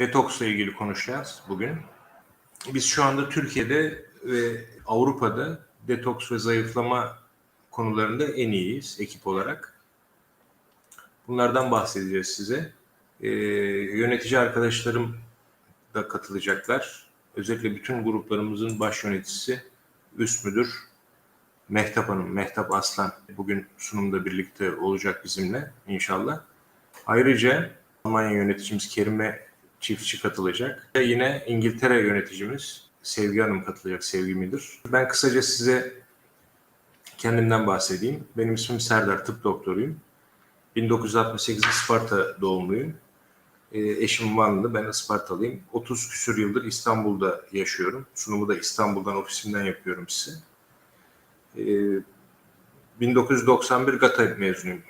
Detoksla ilgili konuşacağız bugün. Biz şu anda Türkiye'de ve Avrupa'da detoks ve zayıflama konularında en iyiyiz ekip olarak. Bunlardan bahsedeceğiz size. Yönetici arkadaşlarım da katılacaklar. Özellikle bütün gruplarımızın baş yöneticisi, üst müdür Mehtap Hanım, Mehtap Aslan bugün sunumda birlikte olacak bizimle inşallah. Ayrıca Almanya yöneticimiz Kerime Çiftçi katılacak. Ve yine İngiltere yöneticimiz Sevgi Hanım katılacak, Sevgi Müdür. Ben kısaca size kendimden bahsedeyim. Benim ismim Serdar, tıp doktoruyum. 1968 Isparta doğumluyum. Eşim Vanlı, ben Ispartalıyım. 30 küsur yıldır İstanbul'da yaşıyorum. Sunumu da İstanbul'dan, ofisimden yapıyorum size. 1991 GATA mezunuyum.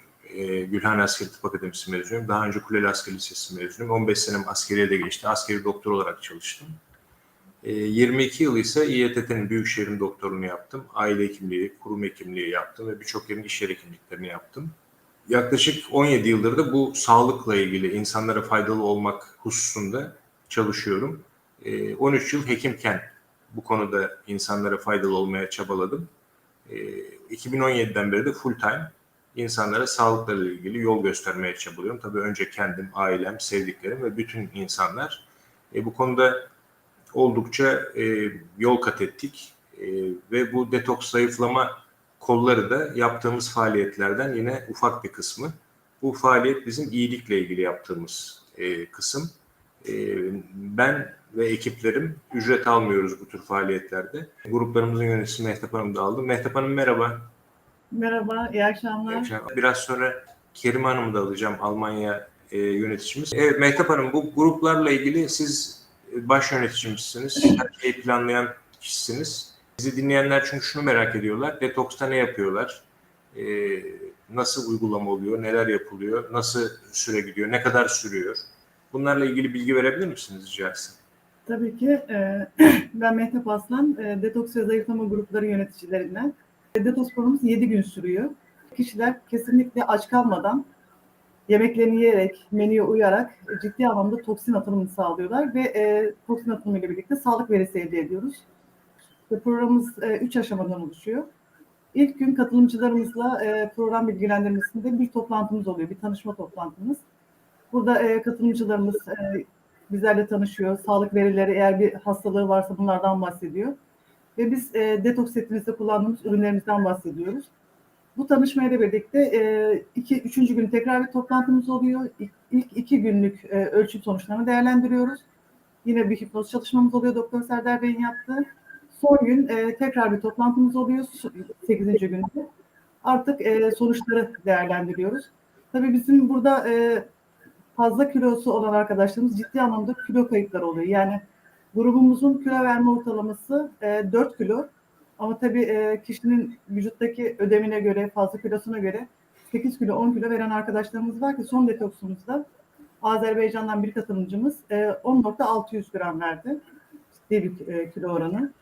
Gülhane Askeri Tıp Akademisi mezunuyum. Daha önce Kuleli Asker Lisesi mezunuyum. 15 senem askeriye de geçti. Askeri doktor olarak çalıştım. 22 yıl ise İETT'nin Büyükşehir'in doktorunu yaptım. Aile hekimliği, kurum hekimliği yaptım ve birçok yerin iş yeri hekimliklerini yaptım. Yaklaşık 17 yıldır da bu sağlıkla ilgili insanlara faydalı olmak hususunda çalışıyorum. 13 yıl hekimken bu konuda insanlara faydalı olmaya çabaladım. 2017'den beri de full time insanlara sağlıklarıyla ilgili yol göstermeye çabalıyorum. Tabii önce kendim, ailem, sevdiklerim ve bütün insanlar. Bu konuda oldukça yol kat ettik. Ve bu detoks zayıflama kolları da yaptığımız faaliyetlerden yine ufak bir kısmı. Bu faaliyet bizim iyilikle ilgili yaptığımız kısım. Ben ve ekiplerim ücret almıyoruz bu tür faaliyetlerde. Gruplarımızın yöneticisi Mehtap Hanım da aldım. Mehtap Hanım merhaba. Merhaba, iyi akşamlar. İyi akşamlar. Biraz sonra Kerime Hanım'ı da alacağım, Almanya yöneticimiz. Evet Mehtap Hanım, bu gruplarla ilgili siz baş yöneticimizsiniz. Her şeyi planlayan kişisiniz. Bizi dinleyenler çünkü şunu merak ediyorlar. Detoksta ne yapıyorlar? Nasıl uygulama oluyor? Neler yapılıyor? Nasıl süre gidiyor? Ne kadar sürüyor? Bunlarla ilgili bilgi verebilir misiniz rica etsem? Tabii ki. Ben Mehtap Aslan, detoks ve zayıflama grupları yöneticilerinden. Detoks programımız 7 gün sürüyor. Kişiler kesinlikle aç kalmadan, yemeklerini yiyerek, menüye uyarak ciddi anlamda toksin atımını sağlıyorlar ve toksin atımı ile birlikte sağlık verisi elde ediyoruz. Programımız 3 aşamadan oluşuyor. İlk gün katılımcılarımızla program bilgilendirmesinde bir toplantımız oluyor, bir tanışma toplantımız. Burada katılımcılarımız bizlerle tanışıyor. Sağlık verileri, eğer bir hastalığı varsa bunlardan bahsediyor. Ve biz detoks setimizde kullandığımız ürünlerimizden bahsediyoruz. Bu tanışmayla birlikte üçüncü gün tekrar bir toplantımız oluyor. İlk 2 günlük ölçüm sonuçlarını değerlendiriyoruz. Yine bir hipnoz çalışmamız oluyor Doktor Serdar Bey'in yaptığı. Son gün tekrar bir toplantımız oluyor 8. günde. Artık sonuçları değerlendiriyoruz. Tabii bizim burada fazla kilosu olan arkadaşlarımız ciddi anlamda kilo kayıpları oluyor. Yani grubumuzun kilo verme ortalaması 4 kilo. Ama tabii kişinin vücuttaki ödemine göre, fazla kilosuna göre 8 kilo, 10 kilo veren arkadaşlarımız var ki son detoksumuzda Azerbaycan'dan bir katılımcımız 10,600 gram verdi. Ciddi bir kilo oranı.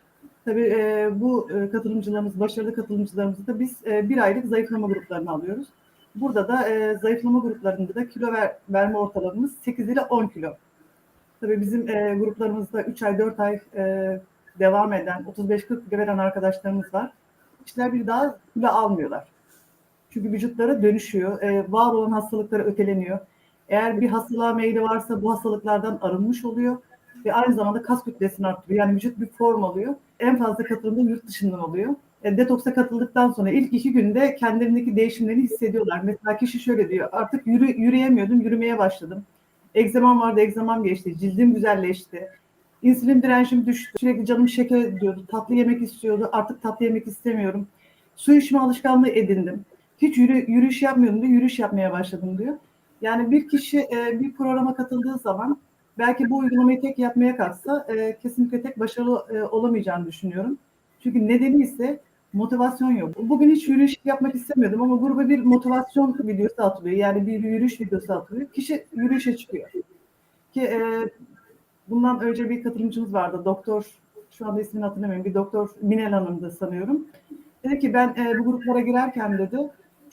Tabii bu katılımcılarımız, başarılı katılımcılarımızı da biz bir aylık zayıflama gruplarını alıyoruz. Burada da zayıflama gruplarında da kilo verme ortalamamız 8 ile 10 kilo. Tabii bizim gruplarımızda 3 ay, 4 ay devam eden, 35-40 kilo veren arkadaşlarımız var. Kişiler bir daha kilo almıyorlar. Çünkü vücutları dönüşüyor, var olan hastalıkları öteleniyor. Eğer bir hastalığa meyili varsa bu hastalıklardan arınmış oluyor ve aynı zamanda kas kütlesini arttırıyor. Yani vücut bir form alıyor. En fazla katılımda yurt dışından oluyor. Detoksa katıldıktan sonra ilk 2 günde kendilerindeki değişimleri hissediyorlar. Mesela kişi şöyle diyor, artık yürüyemiyordum, yürümeye başladım. Egzamam vardı, egzamam geçti, cildim güzelleşti. İnsülin direncim düştü, sürekli canım şeker diyordu, tatlı yemek istiyordu, artık tatlı yemek istemiyorum. Su içme alışkanlığı edindim. Hiç yürüyüş yapmıyordum diyor, yürüyüş yapmaya başladım diyor. Yani bir kişi bir programa katıldığı zaman belki bu uygulamayı tek yapmaya kalksa kesinlikle tek başarılı olamayacağını düşünüyorum. Çünkü nedeni ise motivasyon yok. Bugün hiç yürüyüş yapmak istemiyordum ama gruba bir motivasyon videosu atılıyor. Yani bir yürüyüş videosu atılıyor. Kişi yürüyüşe çıkıyor. Ki bundan önce bir katılımcımız vardı. Doktor, şu anda ismini hatırlamıyorum. Bir doktor Minel Hanım'dı sanıyorum. Dedi ki ben bu gruplara girerken dedi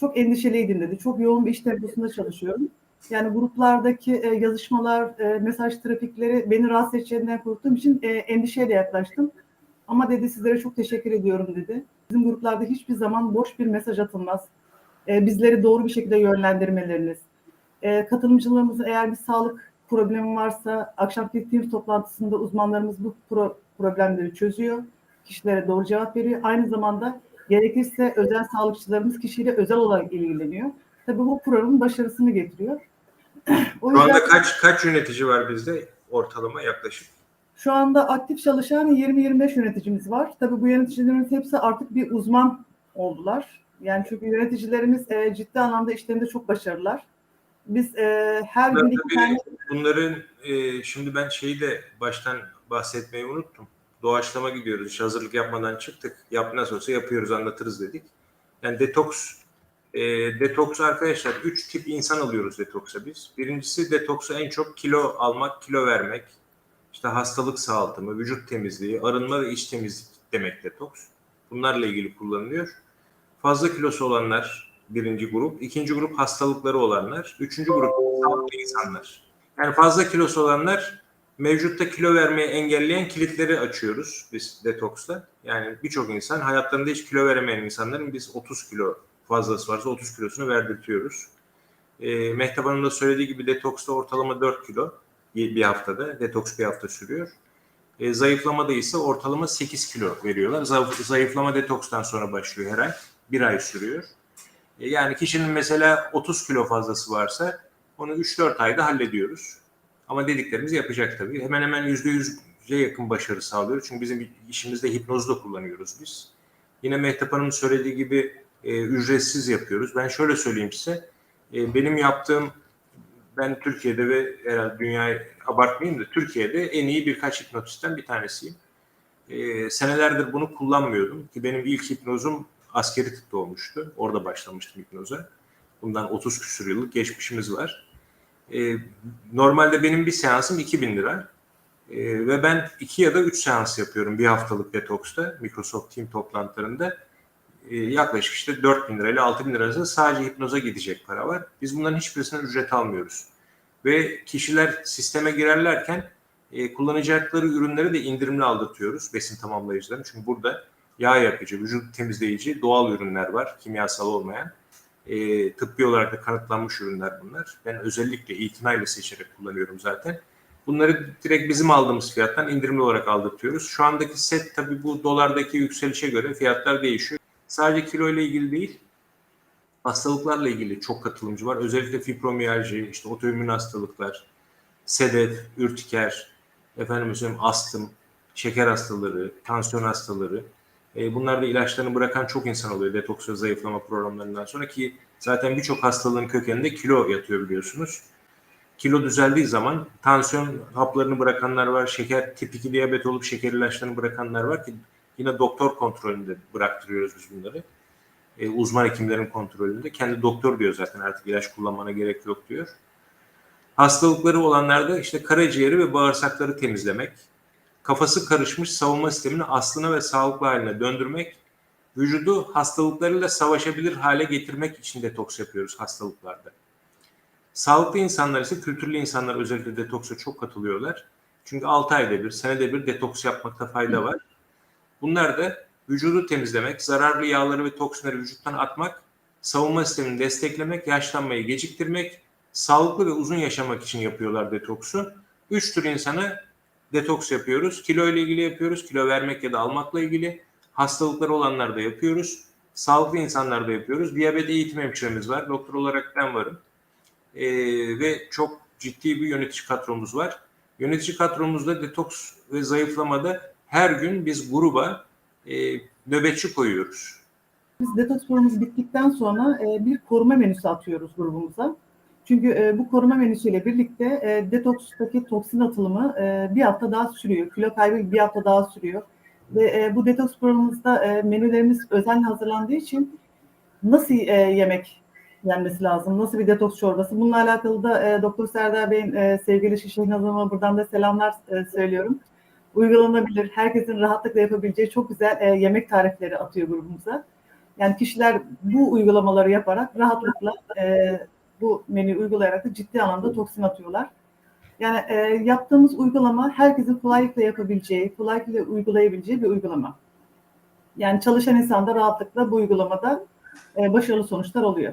çok endişeliydim dedi. Çok yoğun bir iş temposunda çalışıyorum. Yani gruplardaki yazışmalar, mesaj trafikleri beni rahatsız edeceğinden korktuğum için endişeyle yaklaştım. Ama dedi sizlere çok teşekkür ediyorum dedi. Bizim gruplarda hiçbir zaman boş bir mesaj atılmaz. Bizleri doğru bir şekilde yönlendirmeleriniz. Katılımcılarımızın eğer bir sağlık problemi varsa akşamki Teams toplantısında uzmanlarımız bu problemleri çözüyor. Kişilere doğru cevap veriyor. Aynı zamanda gerekirse özel sağlıkçılarımız kişiyle özel olarak ilgileniyor. Tabii bu programın başarısını getiriyor. O Şu yüzden anda kaç yönetici var bizde ortalama yaklaşık? şu anda aktif çalışan 20-25 yöneticimiz var. Tabii bu yöneticilerimiz hepsi artık bir uzman oldular. Yani çünkü yöneticilerimiz ciddi anlamda işlerinde çok başarılılar. Biz her gün 2 tane... Bunların şimdi ben şeyi de baştan bahsetmeyi unuttum. Doğaçlama gidiyoruz. Hiç hazırlık yapmadan çıktık. Nasıl olsa yapıyoruz, anlatırız dedik. Yani detoks arkadaşlar 3 tip insan alıyoruz detoksa biz. Birincisi detoksa en çok kilo almak, kilo vermek, işte hastalık sağaltımı, vücut temizliği, arınma ve iç temizlik demek detoks. Bunlarla ilgili kullanılıyor. Fazla kilosu olanlar birinci grup, ikinci grup hastalıkları olanlar, üçüncü grup sağlıklı insanlar. Yani fazla kilosu olanlar mevcutta kilo vermeyi engelleyen kilitleri açıyoruz biz detoksta. Yani birçok insan hayatlarında hiç kilo veremeyen insanların biz 30 kilo fazlası varsa 30 kilosunu verdirtiyoruz. Mehtap Hanım da söylediği gibi detoksta ortalama 4 kilo bir haftada. Detoks bir hafta sürüyor. Zayıflamada ise ortalama 8 kilo veriyorlar. Zayıflama detokstan sonra başlıyor her ay. Bir ay sürüyor. Yani kişinin mesela 30 kilo fazlası varsa onu 3-4 ayda hallediyoruz. Ama dediklerimizi yapacak tabii. Hemen hemen %100'e yakın başarı sağlıyoruz. Çünkü bizim işimizde hipnozu da kullanıyoruz biz. Yine Mehtap Hanım'ın söylediği gibi ücretsiz yapıyoruz. Ben şöyle söyleyeyim size. Benim yaptığım, ben Türkiye'de ve herhalde dünyayı abartmayayım da Türkiye'de en iyi birkaç hipnotistten bir tanesiyim. Senelerdir bunu kullanmıyordum ki benim ilk hipnozum askeri tıpta olmuştu. Orada başlamıştım hipnoza. Bundan 30 küsur yıllık geçmişimiz var. Normalde benim bir seansım 2.000 lira. Ve ben 2 ya da 3 seans yapıyorum bir haftalık detoksta, Microsoft Team toplantılarında. Yaklaşık işte 4.000 lira ile 6.000 lira arasında sadece hipnoza gidecek para var. Biz bunların hiçbirisinden ücret almıyoruz. Ve kişiler sisteme girerlerken kullanacakları ürünleri de indirimli aldırtıyoruz besin tamamlayıcılarını. Çünkü burada yağ yakıcı, vücut temizleyici doğal ürünler var, kimyasal olmayan. Tıbbi olarak da kanıtlanmış ürünler bunlar. Ben özellikle itinayla seçerek kullanıyorum zaten. Bunları direkt bizim aldığımız fiyattan indirimli olarak aldırtıyoruz. Şu andaki set tabii bu dolardaki yükselişe göre fiyatlar değişiyor. Sadece kilo ile ilgili değil, hastalıklarla ilgili çok katılımcı var. Özellikle fibromiyalji, işte otoimmün hastalıklar, sedef, ürtiker, efendim söyleyeyim astım, şeker hastaları, tansiyon hastaları. Bunlar da ilaçlarını bırakan çok insan oluyor detoks ve zayıflama programlarından sonra ki zaten birçok hastalığın kökeninde kilo yatıyor biliyorsunuz. Kilo düzeldiği zaman tansiyon haplarını bırakanlar var, şeker tip 2 diyabet olup şeker ilaçlarını bırakanlar var ki yine doktor kontrolünde bıraktırıyoruz biz bunları. Uzman hekimlerin kontrolünde. Kendi doktor diyor zaten artık ilaç kullanmana gerek yok diyor. Hastalıkları olanlarda işte karaciğeri ve bağırsakları temizlemek, kafası karışmış savunma sistemini aslına ve sağlıklı haline döndürmek, vücudu hastalıklarıyla savaşabilir hale getirmek için detoks yapıyoruz hastalıklarda. Sağlıklı insanlar ise kültürlü insanlar özellikle detoksa çok katılıyorlar. Çünkü 6 ayda bir, senede bir detoks yapmakta fayda var. Bunlar da vücudu temizlemek, zararlı yağları ve toksinleri vücuttan atmak, savunma sistemini desteklemek, yaşlanmayı geciktirmek, sağlıklı ve uzun yaşamak için yapıyorlar detoksu. 3 tür insana detoks yapıyoruz. Kilo ile ilgili yapıyoruz. Kilo vermek ya da almakla ilgili. Hastalıkları olanlarda yapıyoruz. Sağlıklı insanlarda yapıyoruz. Diyabet eğitim hemşiremiz var. Doktor olarak ben varım. Ve çok ciddi bir yönetici kadromuz var. Yönetici kadromuzda detoks ve zayıflamada her gün biz gruba nöbetçi koyuyoruz. Biz detoks programımız bittikten sonra bir koruma menüsü atıyoruz grubumuza. Çünkü bu koruma menüsüyle birlikte detokstaki toksin atılımı bir hafta daha sürüyor. Kilo kaybı bir hafta daha sürüyor. Ve bu detoks programımızda menülerimiz özenle hazırlandığı için nasıl yemek yenmesi lazım, nasıl bir detoks çorbası. Bununla alakalı da Doktor Serdar Bey'in sevgili Şişehin Hanım'a buradan da selamlar söylüyorum. Uygulanabilir, herkesin rahatlıkla yapabileceği çok güzel yemek tarifleri atıyor grubumuza. Yani kişiler bu uygulamaları yaparak rahatlıkla bu menüyü uygulayarak da ciddi anlamda toksin atıyorlar. Yani yaptığımız uygulama herkesin kolaylıkla yapabileceği, kolaylıkla uygulayabileceği bir uygulama. Yani çalışan insan da rahatlıkla bu uygulamada başarılı sonuçlar oluyor.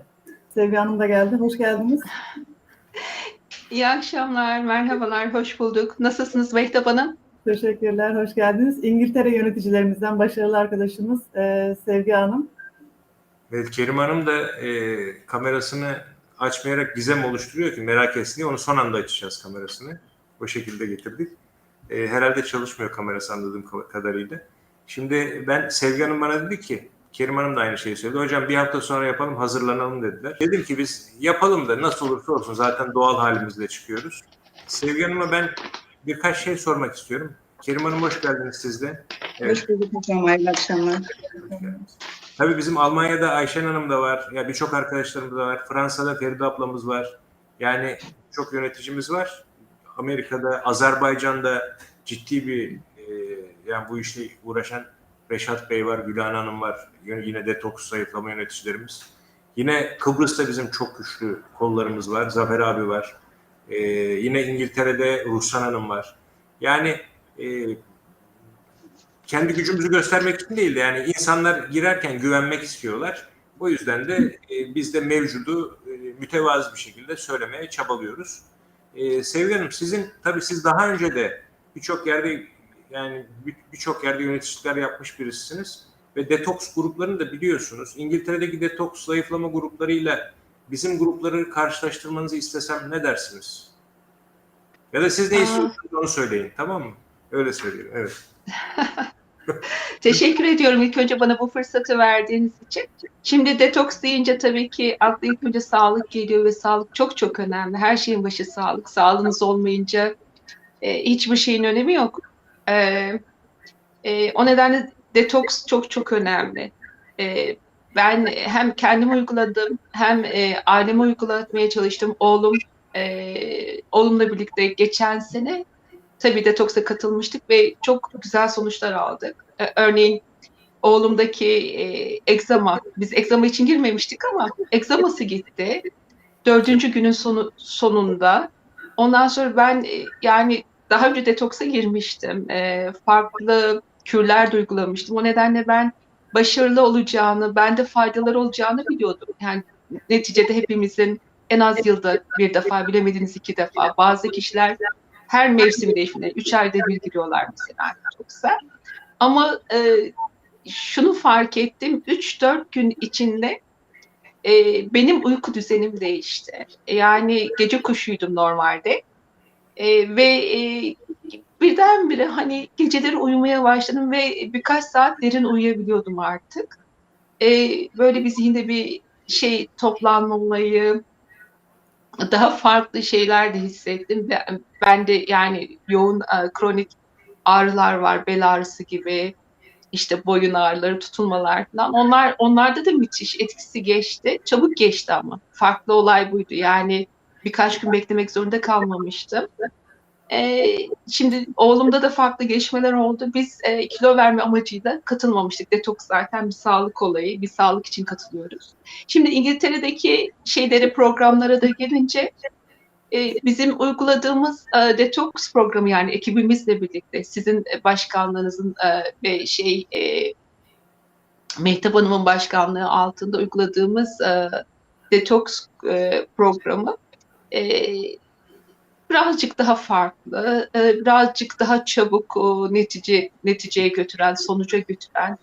Sevgi Hanım da geldi. Hoş geldiniz. İyi akşamlar, merhabalar, hoş bulduk. Nasılsınız Mehtap Hanım? Teşekkürler, hoş geldiniz. İngiltere yöneticilerimizden başarılı arkadaşımız Sevgi Hanım. Evet, Kerim Hanım da kamerasını açmayarak gizem oluşturuyor ki merak etsin diye. Onu son anda açacağız kamerasını. O şekilde getirdik. Herhalde çalışmıyor kamerası anladığım kadarıyla. Şimdi Sevgi Hanım bana dedi ki, Kerim Hanım da aynı şeyi söyledi. Hocam bir hafta sonra yapalım, hazırlanalım dediler. Dedim ki biz yapalım da nasıl olursa olsun zaten doğal halimizle çıkıyoruz. Sevgi Hanım'a ben birkaç şey sormak istiyorum. Kerim Hanım hoş geldiniz siz de. Evet. Hoş bulduk hocam, hayırlı akşamlar. Tabii bizim Almanya'da Ayşen Hanım da var. Ya birçok arkadaşlarımız da var. Fransa'da Feride ablamız var. Yani çok yöneticimiz var. Amerika'da, Azerbaycan'da ciddi bir yani bu işle uğraşan Reşat Bey var, Gülhan Hanım var. Yine detoks zayıflama yöneticilerimiz. Yine Kıbrıs'ta bizim çok güçlü kollarımız var. Zafer abi var. Yine İngiltere'de Ruhsan Hanım var. Yani kendi gücümüzü göstermek için değil de yani insanlar girerken güvenmek istiyorlar. O yüzden de biz de mevcudu mütevazı bir şekilde söylemeye çabalıyoruz. Sevgi Hanım tabii siz daha önce de birçok yerde birçok yerde yöneticilikler yapmış birisiniz ve detoks gruplarını da biliyorsunuz. İngiltere'deki detoks zayıflama gruplarıyla bizim grupları karşılaştırmanızı istesem ne dersiniz? Ya da siz ne istiyorsunuz onu söyleyin, tamam mı? Öyle söyleyeyim, evet. Teşekkür ediyorum ilk önce bana bu fırsatı verdiğiniz için. Şimdi detoks deyince tabii ki akla ilk önce sağlık geliyor ve sağlık çok çok önemli. Her şeyin başı sağlık. Sağlığınız olmayınca hiçbir şeyin önemi yok. O nedenle detoks çok çok önemli. Ben hem kendim uyguladım hem aileme uygulatmaya çalıştım. Oğlumla birlikte geçen sene tabii detoksa katılmıştık ve çok güzel sonuçlar aldık. Örneğin oğlumdaki egzama, biz egzama için girmemiştik ama egzaması gitti. 4. günün sonunda. Ondan sonra ben yani daha önce detoksa girmiştim. Farklı kürler de uygulamıştım. O nedenle ben başarılı olacağını, bende faydaları olacağını biliyordum. Yani neticede hepimizin en az yılda bir defa, bilemediniz 2 defa. Bazı kişiler her mevsim değişiminde 3 ayda bir giriyorlar mesela detoksa. Ama şunu fark ettim, 3-4 gün içinde benim uyku düzenim değişti. Yani gece kuşuydum normalde ve birdenbire hani geceleri uyumaya başladım ve birkaç saat derin uyuyabiliyordum artık. Böyle bir zihinde bir şey toplanma olayı, daha farklı şeyler de hissettim. Ben de yani yoğun kronik ağrılar var, bel ağrısı gibi, işte boyun ağrıları, tutulmalar falan. Onlarda da müthiş etkisi geçti. Çabuk geçti ama. Farklı olay buydu. Yani birkaç gün beklemek zorunda kalmamıştım. Şimdi oğlumda da farklı gelişmeler oldu. Biz kilo verme amacıyla katılmamıştık. Detoks zaten bir sağlık olayı. Bir sağlık için katılıyoruz. Şimdi İngiltere'deki programlara da gelince bizim uyguladığımız detoks programı, yani ekibimizle birlikte sizin başkanlığınızın ve Mehtap Hanım'ın başkanlığı altında uyguladığımız detoks programı birazcık daha farklı, birazcık daha çabuk neticeye götüren, sonuca götüren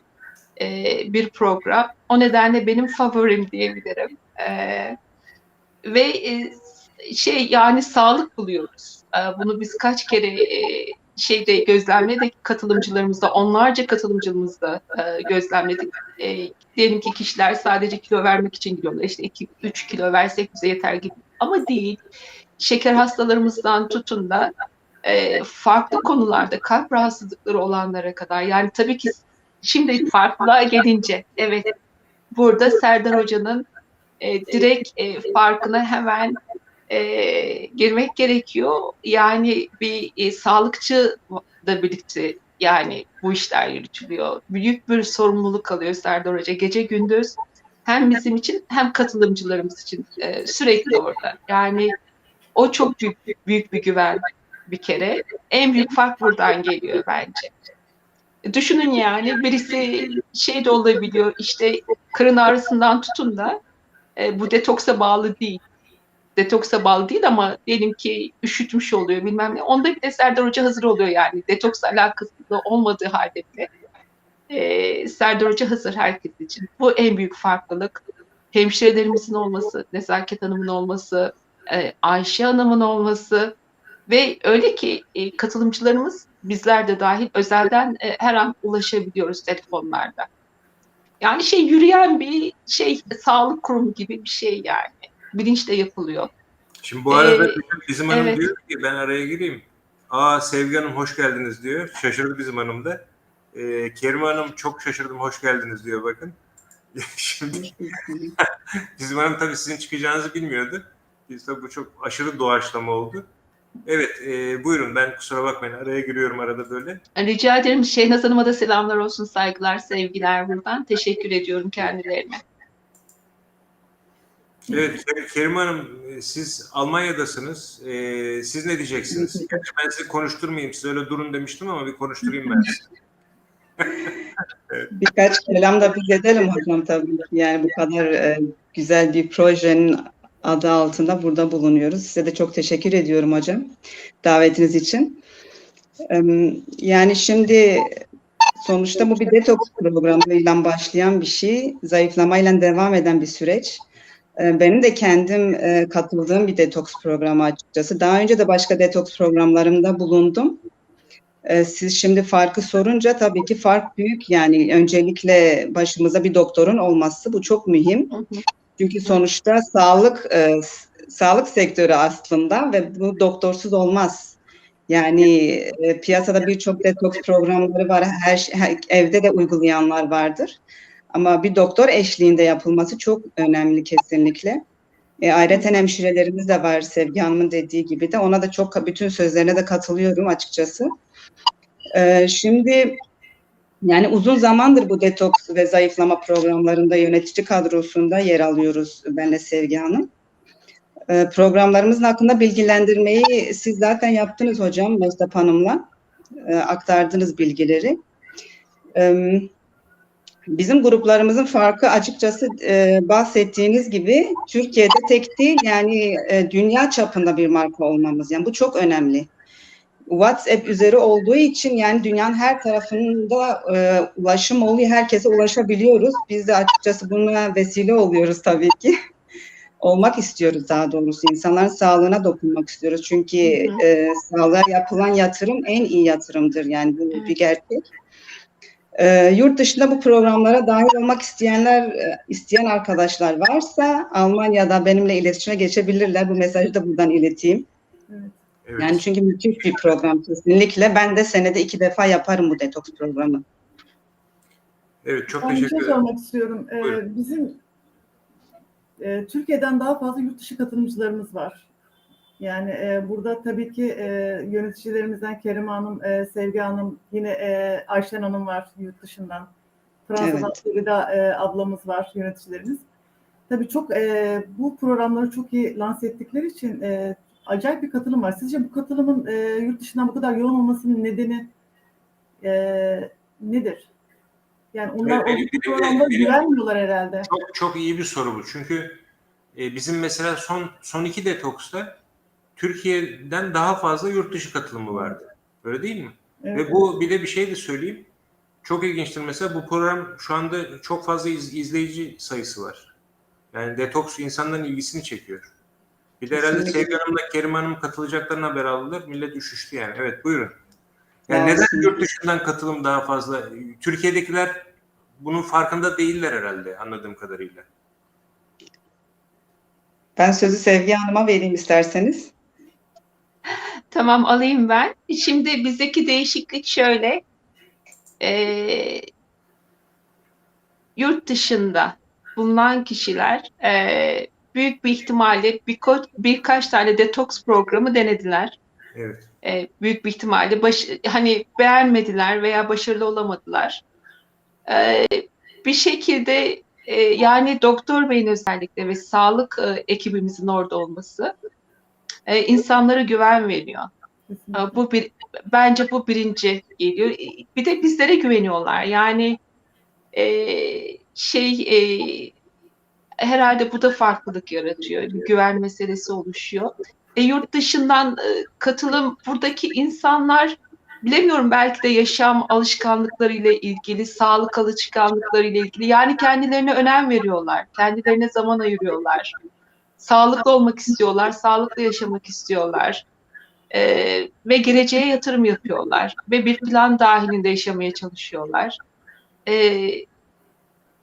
bir program. O nedenle benim favorim diyebilirim. Ve yani sağlık buluyoruz. Bunu biz kaç kere gözlemledik, katılımcılarımızda, onlarca katılımcımızda gözlemledik. Diyelim ki kişiler sadece kilo vermek için gidiyorlar. İşte 2-3 kilo versek bize yeter gibi. Ama değil. Şeker hastalarımızdan tutun da farklı konularda kalp rahatsızlıkları olanlara kadar. Yani tabii ki şimdi farklılığa gelince, evet, burada Serdar Hoca'nın direkt farkına hemen girmek gerekiyor. Yani bir sağlıkçı da birlikte yani bu işler yürütülüyor. Büyük bir sorumluluk alıyor Serdar Hoca. Gece gündüz hem bizim için hem katılımcılarımız için sürekli orada. Yani o çok büyük bir güven bir kere. En büyük fark buradan geliyor bence. Düşünün yani birisi şey de olabiliyor işte karın ağrısından tutun da bu detoksa bağlı değil. Detoksa bağlı değil ama diyelim ki üşütmüş oluyor bilmem ne. Onda bile Serdar Hoca hazır oluyor yani. Detoksla alakası olmadığı halde bile. Serdar Hoca hazır herkes için. Bu en büyük farklılık. Hemşirelerimizin olması, Nezaket Hanım'ın olması, Ayşe Hanım'ın olması ve öyle ki katılımcılarımız bizler de dahil özelden her an ulaşabiliyoruz telefonlarda. Yani yürüyen bir sağlık kurumu gibi bir şey yani. Bilinçle yapılıyor. Şimdi bu arada Ee, bizim hanım evet. diyor ki ben araya gireyim. Aa Sevgi Hanım hoş geldiniz diyor. Şaşırdı bizim hanım da. Kerime Hanım çok şaşırdım hoş geldiniz diyor bakın. Şimdi bizim hanım tabii sizin çıkacağınızı bilmiyordu. Biz tabii bu çok aşırı doğaçlama oldu. Evet buyurun ben kusura bakmayın araya giriyorum arada böyle. Rica ederim. Şehnaz Hanım'a da selamlar olsun, saygılar, sevgiler buradan. Teşekkür ediyorum kendilerine. Evet Kerime Hanım siz Almanya'dasınız. Siz ne diyeceksiniz? Gerçi ben sizi konuşturmayayım. Siz öyle durun demiştim ama bir konuşturayım ben sizi. Evet. Birkaç kelam da biz edelim hocam tabii ki. Yani bu kadar güzel bir projenin adı altında burada bulunuyoruz. Size de çok teşekkür ediyorum hocam davetiniz için. Yani şimdi sonuçta bu bir detoks programıyla başlayan bir şey, zayıflamayla devam eden bir süreç. Benim de kendim katıldığım bir detoks programı açıkçası. Daha önce de başka detoks programlarımda bulundum. Siz şimdi farkı sorunca tabii ki fark büyük. Yani öncelikle başımıza bir doktorun olması bu çok mühim. Çünkü sonuçta sağlık sektörü aslında ve bu doktorsuz olmaz. Yani piyasada birçok detoks programları var. Evde de uygulayanlar vardır. Ama bir doktor eşliğinde yapılması çok önemli kesinlikle. Ayrıca hemşirelerimiz de var Sevgi Hanım'ın dediği gibi de. Ona da bütün sözlerine de katılıyorum açıkçası. Şimdi yani uzun zamandır bu detoks ve zayıflama programlarında yönetici kadrosunda yer alıyoruz benle Sevgi Hanım. Programlarımızın hakkında bilgilendirmeyi siz zaten yaptınız hocam Mehtap Hanım'la. Aktardınız bilgileri. Bizim gruplarımızın farkı açıkçası bahsettiğiniz gibi Türkiye'de tek değil yani dünya çapında bir marka olmamız. Yani bu çok önemli. WhatsApp üzeri olduğu için yani dünyanın her tarafında ulaşım oluyor. Herkese ulaşabiliyoruz. Biz de açıkçası buna vesile oluyoruz tabii ki. Olmak istiyoruz daha doğrusu. İnsanların sağlığına dokunmak istiyoruz. Çünkü sağlığa yapılan yatırım en iyi yatırımdır. Yani bu bir gerçek. Yurt dışında bu programlara dahil olmak isteyen arkadaşlar varsa Almanya'da benimle iletişime geçebilirler. Bu mesajı da buradan ileteyim. Evet. Yani çünkü müthiş bir program kesinlikle. Ben de senede 2 defa yaparım bu detoks programı. Evet çok Ben bir teşekkür şey ederim. sormak istiyorum. Bizim Türkiye'den daha fazla yurt dışı katılımcılarımız var. Yani burada tabii ki yöneticilerimizden Kerime Hanım, Sevgi Hanım, yine Ayşen Hanım var yurt dışından. Fransa'dan Frida ablamız var yöneticilerimiz. Tabii çok bu programları çok iyi lanse ettikleri için acayip bir katılım var. Sizce bu katılımın yurt dışından bu kadar yoğun olmasının nedeni nedir? Yani onlar Evet, bu programlara güvenmiyorlar herhalde. Çok iyi bir soru bu. Çünkü bizim mesela son 2 detoksta Türkiye'den daha fazla yurt dışı katılımı vardı. Öyle değil mi? Evet. Ve bu bir de bir şey de söyleyeyim. Çok ilginçtir mesela bu program şu anda çok fazla izleyici sayısı var. Yani detoks insanların ilgisini çekiyor. Bir de herhalde Sevgi Hanım'la Kerim Hanım katılacaklarına haber aldılar. Millet üşüştü yani. Evet buyurun. Yani neden yurt dışından katılım daha fazla? Türkiye'dekiler bunun farkında değiller herhalde anladığım kadarıyla. Ben sözü Sevgi Hanım'a vereyim isterseniz. Tamam alayım ben. Şimdi bizdeki değişiklik şöyle. Yurt dışında bulunan kişiler büyük bir ihtimalle birkaç tane detoks programı denediler. Evet. Büyük bir ihtimalle hani beğenmediler veya başarılı olamadılar. Bir şekilde Yani doktor beyin özellikle ve sağlık ekibimizin orada olması insanlara güven veriyor. Kesinlikle. Bence bu birinci geliyor. Bir de bizlere güveniyorlar. Yani e, şey herhalde bu da farklılık yaratıyor. Bir güven meselesi oluşuyor. Yurt dışından katılım buradaki insanlar bilemiyorum belki de yaşam alışkanlıklarıyla ilgili, sağlık alışkanlıklarıyla ilgili. Yani kendilerine önem veriyorlar. Kendilerine zaman ayırıyorlar. Sağlıklı olmak istiyorlar, sağlıklı yaşamak istiyorlar. Ve geleceğe yatırım yapıyorlar. Ve bir plan dahilinde yaşamaya çalışıyorlar. Ee,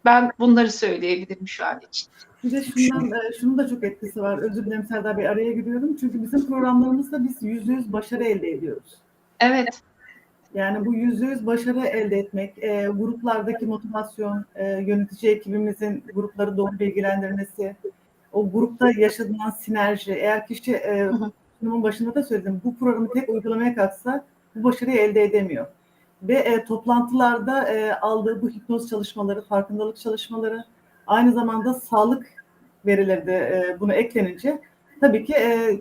Ben bunları söyleyebilirim şu an için. Bir de şunun da çok etkisi var. Özür dilerim Serdar Bey, araya giriyorum. Çünkü bizim programlarımızda biz %100 başarı elde ediyoruz. Evet. Yani bu %100 başarı elde etmek, gruplardaki motivasyon, yönetici ekibimizin grupları doğru bilgilendirmesi, o grupta yaşanan sinerji. Eğer kişi, Hı hı. sunumun başında da söyledim, bu programı tek uygulamaya kalksa bu başarıyı elde edemiyor. Ve toplantılarda aldığı bu hipnoz çalışmaları, farkındalık çalışmaları, aynı zamanda sağlık verileri de buna eklenince tabii ki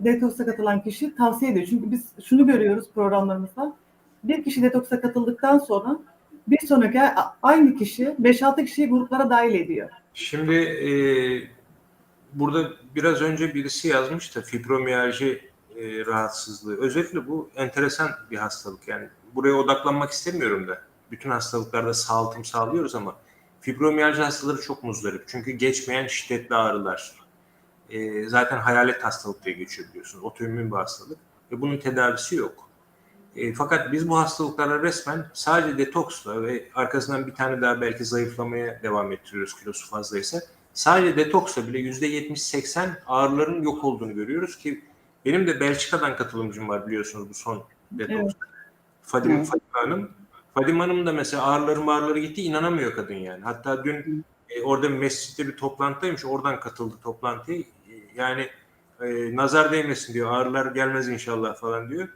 Detox'a katılan kişi tavsiye ediyor. Çünkü biz şunu görüyoruz programlarımızda. Bir kişi Detox'a katıldıktan sonra bir sonraki aynı kişi 5-6 kişiyi gruplara dahil ediyor. Şimdi burada biraz önce birisi yazmış da fibromiyalji rahatsızlığı. Özellikle bu enteresan bir hastalık. Yani buraya odaklanmak istemiyorum da. Bütün hastalıklarda sağaltım sağlıyoruz ama fibromiyalji hastaları çok muzdarip. Çünkü geçmeyen şiddetli ağrılar. Zaten hayalet hastalık diye geçiyor biliyorsunuz. Otoimmün bir hastalık. Ve bunun tedavisi yok. Fakat biz bu hastalıklara resmen sadece detoksla ve arkasından bir tane daha belki zayıflamaya devam ettiriyoruz kilosu fazlaysa. Sadece detoksla bile %70-80 ağrıların yok olduğunu görüyoruz ki benim de Belçika'dan katılımcım var biliyorsunuz bu son detoks. Evet. Fadime Hanım. Fadime Hanım da mesela ağrıları gitti, inanamıyor kadın yani. Hatta dün orada mescitte bir toplantıdaymış, oradan katıldı toplantıya. Yani nazar değmesin diyor, ağrılar gelmez inşallah falan diyor.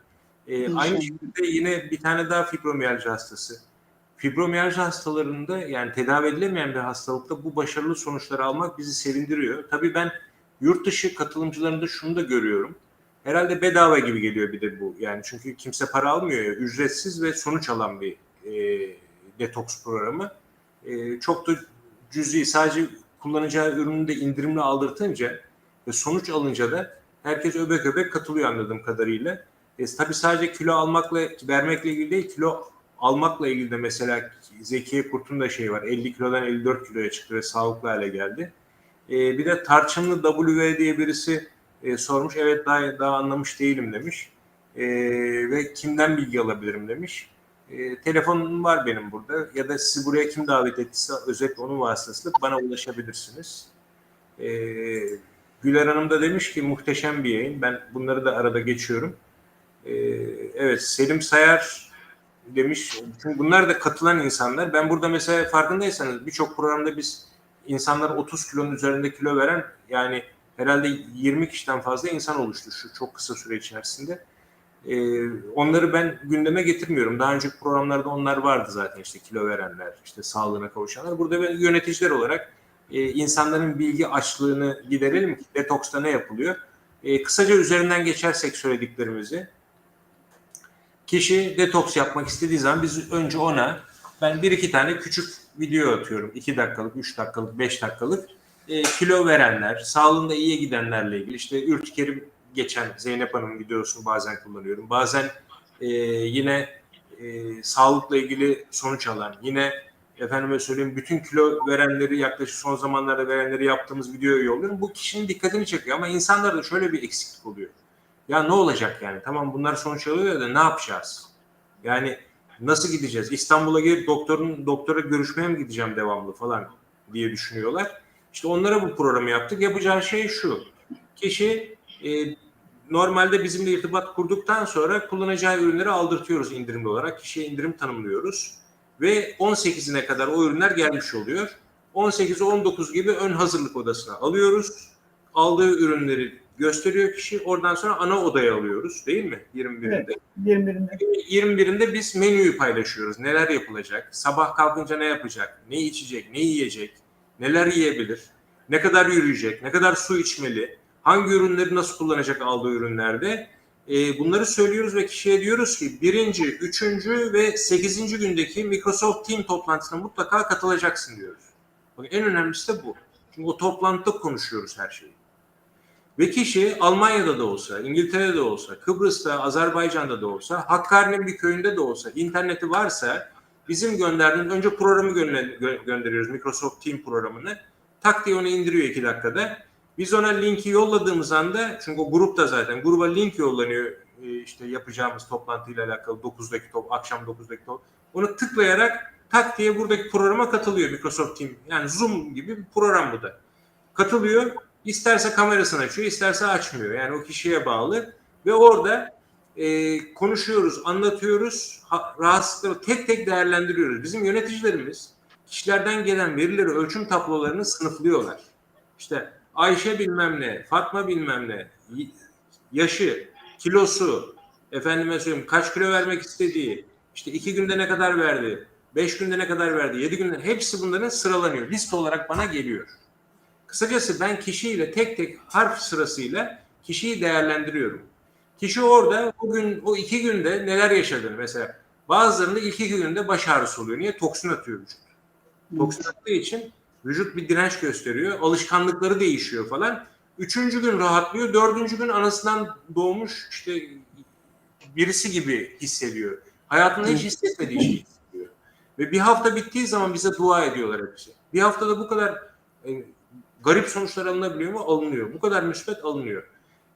Aynı şekilde yine bir tane daha fibromiyalji hastası. Fibromiyalji hastalarında yani tedavi edilemeyen bir hastalıkta bu başarılı sonuçları almak bizi sevindiriyor. Tabii ben yurt dışı katılımcılarında şunu da görüyorum. Herhalde bedava gibi geliyor bir de bu. Yani çünkü kimse para almıyor ya. Ücretsiz ve sonuç alan bir detoks programı. Çok da cüzi, sadece kullanacağı ürünü de indirimli aldırtınca ve sonuç alınca da herkes öbek öbek katılıyor anladığım kadarıyla. Tabii sadece kilo almakla, vermekle ilgili değil, kilo almakla ilgili de mesela Zekiye Kurt'un da şeyi var. 50 kilodan 54 kiloya çıktı ve sağlıklı hale geldi. Bir de tarçınlı W diye birisi sormuş. Evet daha anlamış değilim demiş. Ve kimden bilgi alabilirim demiş. Telefonum var benim burada. Ya da sizi buraya kim davet ettiyse özellikle onun vasıtasıyla bana ulaşabilirsiniz. Güler Hanım da demiş ki muhteşem bir yayın. Ben bunları da arada geçiyorum. Evet, Selim Sayar demiş. Çünkü bunlar da katılan insanlar. Ben burada mesela farkındaysanız birçok programda biz insanlar 30 kilonun üzerinde kilo veren yani herhalde 20 kişiden fazla insan oluştu şu çok kısa süre içerisinde. Onları ben gündeme getirmiyorum. Daha önceki programlarda onlar vardı zaten işte kilo verenler, işte sağlığına kavuşanlar. Burada ben yöneticiler olarak insanların bilgi açlığını giderelim ki detoksta ne yapılıyor? Kısaca üzerinden geçersek söylediklerimizi. Kişi detoks yapmak istediği zaman biz önce ona ben bir iki tane küçük video atıyorum. 2 dakikalık, 3 dakikalık, 5 dakikalık. Kilo verenler, sağlığında iyiye gidenlerle ilgili işte ürtikerim geçen Zeynep Hanım'ın videosunu bazen kullanıyorum. Bazen yine sağlıkla ilgili sonuç alan, yine efendime söyleyeyim bütün kilo verenleri yaklaşık son zamanlarda verenleri yaptığımız videoyu yolluyorum. Bu kişinin dikkatini çekiyor ama insanlarda şöyle bir eksiklik oluyor. Ya ne olacak yani? Tamam bunlar sonuç alıyor da ne yapacağız? Yani nasıl gideceğiz? İstanbul'a gelip doktora görüşmeye mi gideceğim devamlı falan diye düşünüyorlar. İşte onlara bu programı yaptık. Yapacağı şey şu. Kişi normalde bizimle irtibat kurduktan sonra kullanacağı ürünleri aldırtıyoruz indirimli olarak. Kişiye indirim tanımlıyoruz. Ve 18'ine kadar o ürünler gelmiş oluyor. 18'e 19 gibi ön hazırlık odasına alıyoruz. Aldığı ürünleri gösteriyor kişi. Oradan sonra ana odaya alıyoruz değil mi? 21'inde. Evet, 21'inde. 21'inde biz menüyü paylaşıyoruz. Neler yapılacak? Sabah kalkınca ne yapacak? Ne içecek? Ne yiyecek? neler yiyebilir, ne kadar yürüyecek, ne kadar su içmeli, hangi ürünleri nasıl kullanacak aldığı ürünlerde. Bunları söylüyoruz ve kişiye diyoruz ki 1., 3. ve 8. gündeki Microsoft Team toplantısına mutlaka katılacaksın diyoruz. Bakın en önemlisi de bu. Çünkü o toplantıda konuşuyoruz her şeyi. Ve kişi Almanya'da da olsa, İngiltere'de de olsa, Kıbrıs'ta, Azerbaycan'da da olsa, Hakkari'nin bir köyünde de olsa, interneti varsa bizim gönderdiğimiz, önce programı gönderiyoruz, Microsoft Team programını. Tak diye onu indiriyor 2 dakikada. Biz ona linki yolladığımız anda, çünkü o grupta zaten, gruba link yollanıyor işte yapacağımız toplantıyla alakalı 9'daki akşam 9'daki onu tıklayarak tak diye buradaki programa katılıyor Microsoft Team. Yani Zoom gibi bir program bu da. Katılıyor. İsterse kamerasını açıyor, isterse açmıyor. Yani o kişiye bağlı. Ve orada konuşuyoruz, anlatıyoruz, rahatsızlıkları tek tek değerlendiriyoruz. Bizim yöneticilerimiz kişilerden gelen verileri, ölçüm tablolarını sınıflıyorlar. İşte Ayşe bilmem ne, Fatma bilmem ne, yaşı, kilosu, efendime söyleyeyim kaç kilo vermek istediği, işte 2 günde ne kadar verdi, 5 günde ne kadar verdi, 7 günde, hepsi bunların sıralanıyor. Liste olarak bana geliyor. Kısacası ben kişiyle tek tek harf sırasıyla kişiyi değerlendiriyorum. Kişi orada bugün o 2 günde neler yaşadığını, mesela bazılarında ilk 2 günde baş ağrısı oluyor. Niye? Toksin atıyor vücut. Toksin attığı için vücut bir direnç gösteriyor. Alışkanlıkları değişiyor falan. 3. gün rahatlıyor. 4. gün anasından doğmuş işte birisi gibi hissediyor. Hayatında hiç hissetmediği şeyi hissediyor. Ve bir hafta bittiği zaman bize dua ediyorlar hepsi. Bir haftada bu kadar garip sonuçlar alınabiliyor mu? Alınıyor. Bu kadar müsbet alınıyor.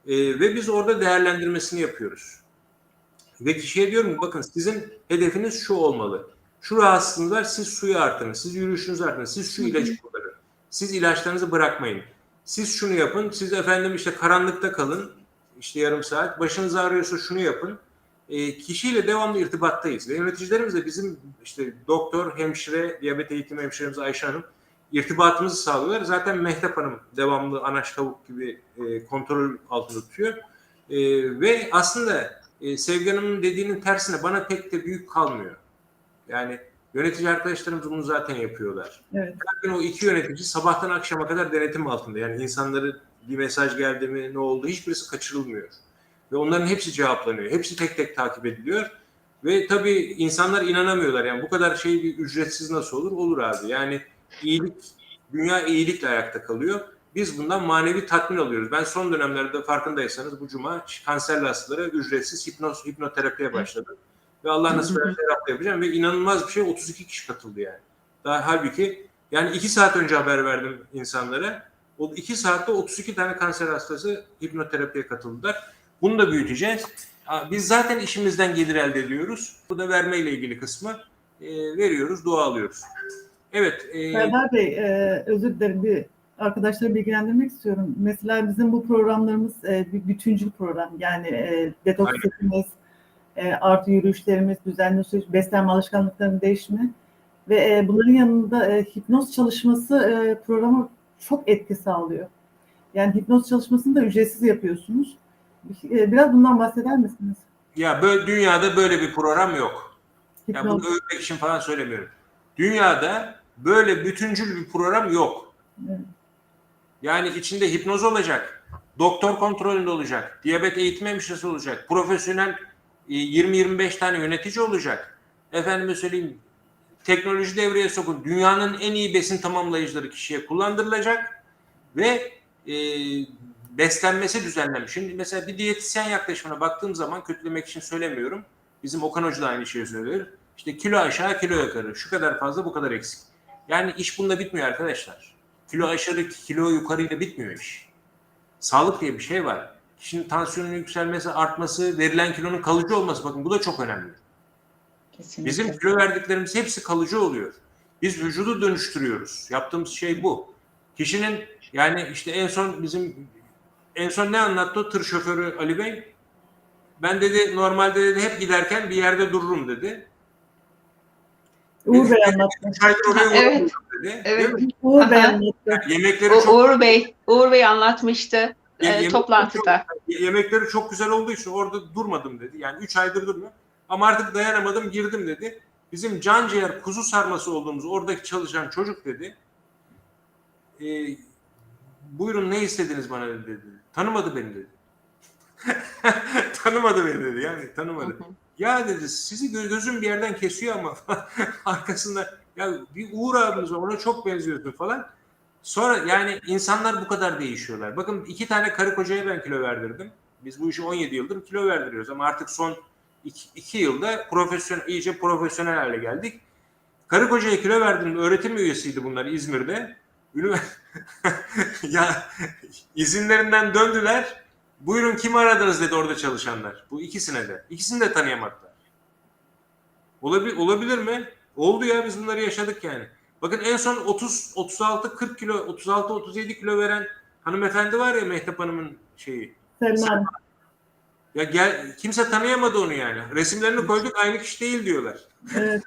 Ve biz orada değerlendirmesini yapıyoruz. Ve kişiye diyorum ki bakın sizin hedefiniz şu olmalı. Şu rahatsızlığınız var, siz suyu artırın, siz yürüyüşünüzü artırın, siz şu ilacı kullanın, siz ilaçlarınızı bırakmayın, siz şunu yapın, siz efendim işte karanlıkta kalın, işte yarım saat, başınız ağrıyorsa şunu yapın. Kişiyle devamlı irtibattayız ve yöneticilerimiz de bizim işte doktor, hemşire, diyabet eğitim hemşiremiz Ayşe Hanım irtibatımızı sağlıyorlar. Zaten Mehtap Hanım devamlı anaç tavuk gibi kontrol altında tutuyor. Ve aslında Sevgi Hanım'ın dediğinin tersine bana pek de büyük kalmıyor. Yani yönetici arkadaşlarımız bunu zaten yapıyorlar. Evet. Her gün o 2 yönetici sabahtan akşama kadar denetim altında. Yani insanları bir mesaj geldi mi, ne oldu, hiçbirisi kaçırılmıyor. Ve onların hepsi cevaplanıyor. Hepsi tek tek takip ediliyor. Ve tabii insanlar inanamıyorlar. Yani bu kadar şey bir ücretsiz nasıl olur? Olur abi. Yani iyilik, dünya iyilikle ayakta kalıyor. Biz bundan manevi tatmin alıyoruz. Ben son dönemlerde farkındaysanız bu cuma kanserli hastalara ücretsiz hipnoterapiye başladım. Ve Allah nasip ederse hafta yapacağım. Ve inanılmaz bir şey 32 kişi katıldı yani. Daha halbuki yani 2 saat önce haber verdim insanlara. O 2 saatte 32 tane kanser hastası hipnoterapiye katıldılar. Bunu da büyüteceğiz. Biz zaten işimizden gelir elde ediyoruz. Bu da vermeyle ilgili kısmı veriyoruz, dua alıyoruz. Evet. Serdar Bey, özür dilerim, bir arkadaşları bilgilendirmek istiyorum. Mesela bizim bu programlarımız bir bütüncül program. Yani detoks etmemiz, artı yürüyüşlerimiz, düzenli beslenme alışkanlıklarının değişimi ve bunların yanında hipnoz çalışması programa çok etki sağlıyor. Yani hipnoz çalışmasını da ücretsiz yapıyorsunuz. Biraz bundan bahseder misiniz? Ya böyle, dünyada böyle bir program yok. Ya bunu övmek için falan söylemiyorum. Dünyada böyle bütüncül bir program yok. Evet. Yani içinde hipnoz olacak, doktor kontrolünde olacak, diyabet eğitim hemşiresi olacak, profesyonel 20-25 tane yönetici olacak. Efendime söyleyeyim, teknoloji devreye sokun, dünyanın en iyi besin tamamlayıcıları kişiye kullandırılacak ve beslenmesi düzenlenmiş. Şimdi mesela bir diyetisyen yaklaşımına baktığım zaman, kötülemek için söylemiyorum, bizim Okan Hoca da aynı şeyi söylüyor. İşte kilo aşağı, kilo yukarı, şu kadar fazla, bu kadar eksik. Yani iş bununla bitmiyor arkadaşlar. Kilo aşağı, kilo yukarıyla bitmiyor iş. Sağlık diye bir şey var. Kişinin tansiyonunun yükselmesi, artması, verilen kilonun kalıcı olması, bakın bu da çok önemli. Kesinlikle. Bizim kilo verdiklerimiz hepsi kalıcı oluyor. Biz vücudu dönüştürüyoruz. Yaptığımız şey bu. Kişinin yani işte en son ne anlattı o tır şoförü Ali Bey? Ben dedi normalde dedi hep giderken bir yerde dururum dedi. Uğur Bey anlattı. 3 aydır oraya Evet. dedi. Evet. Uğur Bey Aha. anlattı. Yani yemekleri çok Uğur Bey anlatmıştı Yemekleri toplantıda. Yemekleri çok güzel olduğu için orada durmadım dedi. Yani 3 aydır durmuyor. Ama artık dayanamadım, girdim dedi. Bizim can ciğer kuzu sarması olduğumuz oradaki çalışan çocuk dedi. buyurun ne istediniz bana dedi. Tanımadı beni dedi. Tanımadı beni dedi, yani tanımadı. Ya dedi, sizi gözüm bir yerden kesiyor ama arkasında ya bir Uğur abimiz var, ona çok benziyorsun falan. Sonra yani insanlar bu kadar değişiyorlar. Bakın 2 tane karı kocaya ben kilo verdirdim. Biz bu işi 17 yıldır kilo verdiriyoruz ama artık son 2 yılda iyice profesyonel hale geldik. Karı kocaya kilo verdim, öğretim üyesiydi bunlar İzmir'de. Ya izinlerinden döndüler. Buyurun kimi aradınız dedi orada çalışanlar. Bu ikisine de. İkisini de tanıyamadılar. Olabilir mi? Oldu ya, biz bunları yaşadık yani. Bakın en son 36-40 kilo, 36-37 kilo veren hanımefendi var ya, Mehtap Hanım'ın şeyi. Selma. Ya kimse tanıyamadı onu yani. Resimlerini koyduk, aynı kişi değil diyorlar. Evet.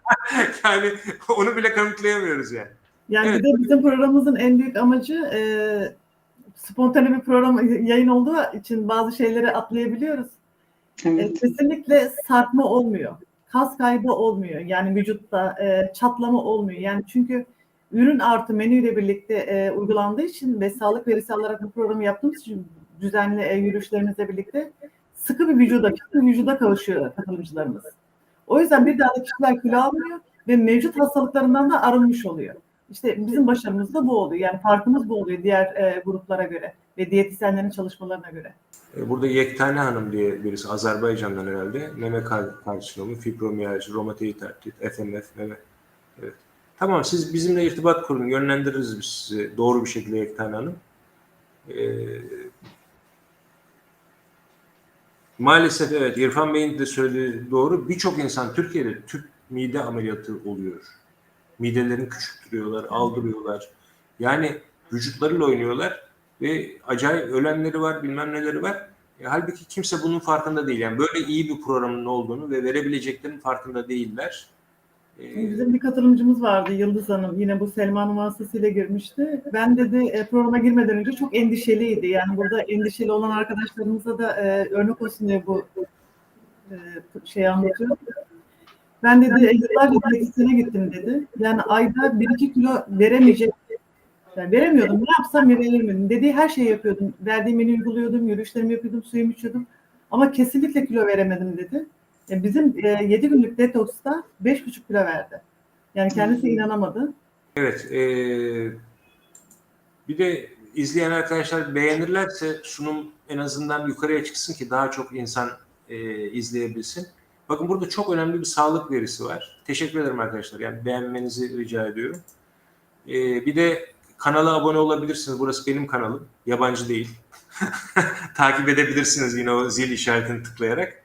Yani onu bile kanıtlayamıyoruz yani. Yani Evet. bir de bizim programımızın en büyük amacı spontane bir program yayın olduğu için bazı şeyleri atlayabiliyoruz. Evet. Kesinlikle sarkma olmuyor. Kas kaybı olmuyor. Yani vücutta çatlama olmuyor. Yani çünkü ürün artı menüyle birlikte uygulandığı için ve sağlık verisi alarak bu programı yaptığımız için düzenli yürüyüşlerimizle birlikte sıkı bir vücuda kavuşuyor katılımcılarımız. O yüzden bir daha da kişiler kilo almıyor ve mevcut hastalıklarından da arınmış oluyor. İşte bizim başarımız da bu oluyor. Yani farkımız bu oluyor diğer gruplara göre ve diyetisyenlerin çalışmalarına göre. Burada Yektane Hanım diye birisi, Azerbaycan'dan herhalde. Meme karsinomu, fibromiyalji, romatoid artrit, FMF, meme. Evet. Tamam, siz bizimle irtibat kurun, yönlendiririz biz sizi doğru bir şekilde Yektane Hanım. Maalesef evet, İrfan Bey'in de söylediği doğru. Birçok insan Türkiye'de tüp mide ameliyatı oluyor. Midelerini küçültüyorlar, aldırıyorlar. Yani vücutlarıyla oynuyorlar ve acayip ölenleri var, bilmem neleri var. Halbuki kimse bunun farkında değil. Yani böyle iyi bir programın olduğunu ve verebileceklerinin farkında değiller. Bizim bir katılımcımız vardı, Yıldız Hanım. Yine bu Selma'nın vasıtasıyla girmişti. Ben dedi programa girmeden önce çok endişeliydi. Yani burada endişeli olan arkadaşlarımıza da örnek olsun diye bu şeyi anlatıyorum. Ben dedi yıllarca diyetisyene gittim dedi. Yani ayda 1-2 kilo veremeyecek. Yani veremiyordum. Ne yapsam veremedim. Dediği her şeyi yapıyordum. Verdiğim menü uyguluyordum, yürüyüşlerimi yapıyordum, suyumu içiyordum. Ama kesinlikle kilo veremedim dedi. Bizim 7 günlük detoksta 5,5 kilo verdi. Yani kendisi inanamadı. Evet. Bir de izleyen arkadaşlar beğenirlerse sunum en azından yukarıya çıksın ki daha çok insan izleyebilsin. Bakın burada çok önemli bir sağlık verisi var. Teşekkür ederim arkadaşlar. Yani beğenmenizi rica ediyorum. Bir de kanala abone olabilirsiniz. Burası benim kanalım. Yabancı değil. Takip edebilirsiniz yine o zil işaretini tıklayarak.